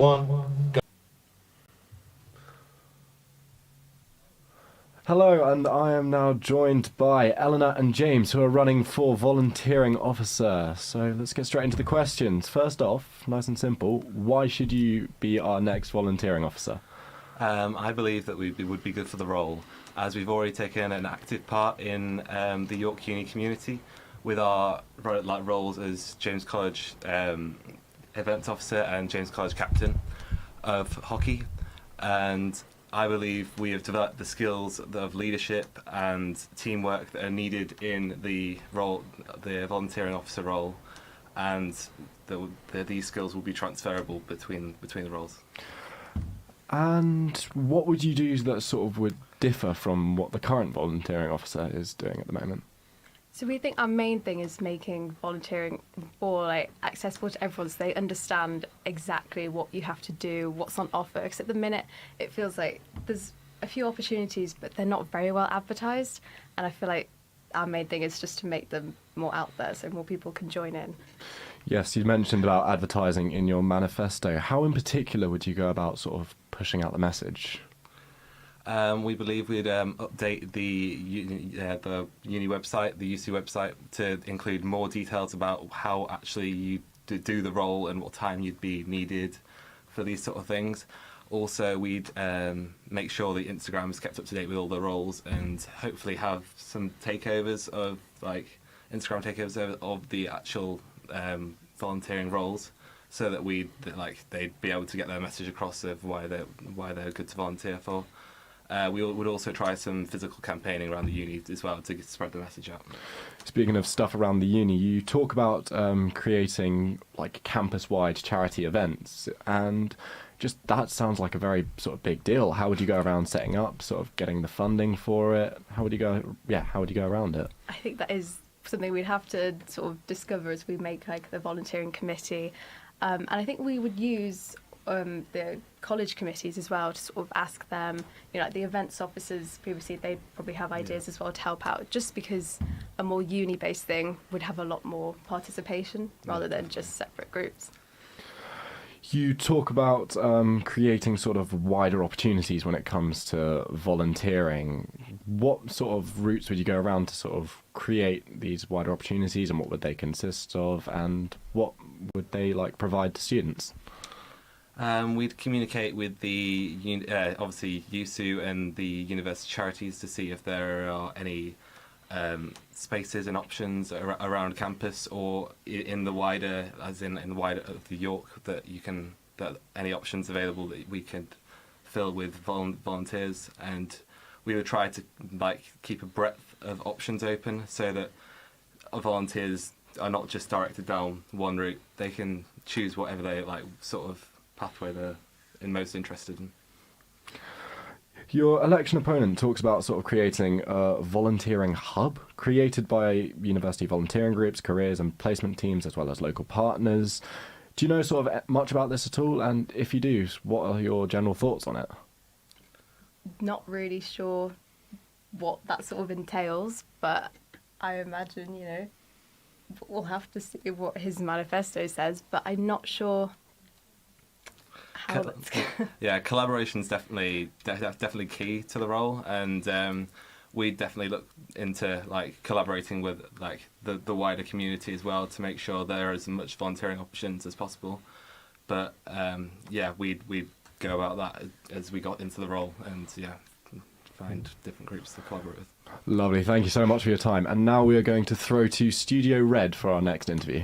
one, go. Hello, and I am now joined by Eleanor and James, who are running for volunteering officer. So let's get straight into the questions. First off, nice and simple, why should you be our next volunteering officer? I believe that we would be good for the role, as we've already taken an active part in the York Uni community with our roles as James College events officer and James College captain of hockey. And I believe we have developed the skills of leadership and teamwork that are needed in the role, the volunteering officer role, and these skills will be transferable between the roles. And what would you do that sort of would differ from what the current volunteering officer is doing at the moment? So we think our main thing is making volunteering more accessible to everyone, so they understand exactly what you have to do, what's on offer. Because at the minute, it feels like there's a few opportunities, but they're not very well advertised. And I feel like our main thing is just to make them more out there, so more people can join in. Yes, you mentioned about advertising in your manifesto. How in particular would you go about sort of pushing out the message? We believe we'd update the uni website, the UC website, to include more details about how actually you do the role and what time you'd be needed for these sort of things. Also, we'd make sure the Instagram is kept up to date with all the roles, and hopefully have some takeovers of Instagram takeovers of the actual volunteering roles, so that they'd be able to get their message across of why they're good to volunteer for. We would also try some physical campaigning around the uni as well to spread the message out. Speaking of stuff around the uni, you talk about creating campus-wide charity events, and just that sounds like a very sort of big deal. How would you go around setting up, sort of getting the funding for it? How would you go around it? I think that is something we'd have to sort of discover as we make the volunteering committee. And I think we would use the college committees as well to sort of ask them, the events officers previously, they probably have ideas as well to help out, just because a more uni-based thing would have a lot more participation rather than just separate groups. You talk about creating sort of wider opportunities when it comes to volunteering. What sort of routes would you go around to sort of create these wider opportunities, and what would they consist of, and what would they provide to students? We'd communicate with the obviously USU and the university charities to see if there are any spaces and options around campus or in the wider, in the wider of the York, that any options available that we could fill with volunteers. And we would try to keep a breadth of options open, so that volunteers are not just directed down one route. They can choose whatever they sort of pathway they're most interested in. Your election opponent talks about sort of creating a volunteering hub created by university volunteering groups, careers and placement teams, as well as local partners. Do you know sort of much about this at all? And if you do, what are your general thoughts on it? Not really sure what that sort of entails, but I imagine, we'll have to see what his manifesto says, but I'm not sure how that's Yeah, collaboration's definitely key to the role, and we definitely look into collaborating with the wider community as well to make sure there are as much volunteering options as possible. But we'd go about that as we got into the role, and find different groups to collaborate with. Lovely, thank you so much for your time. And now we are going to throw to Studio Red for our next interview.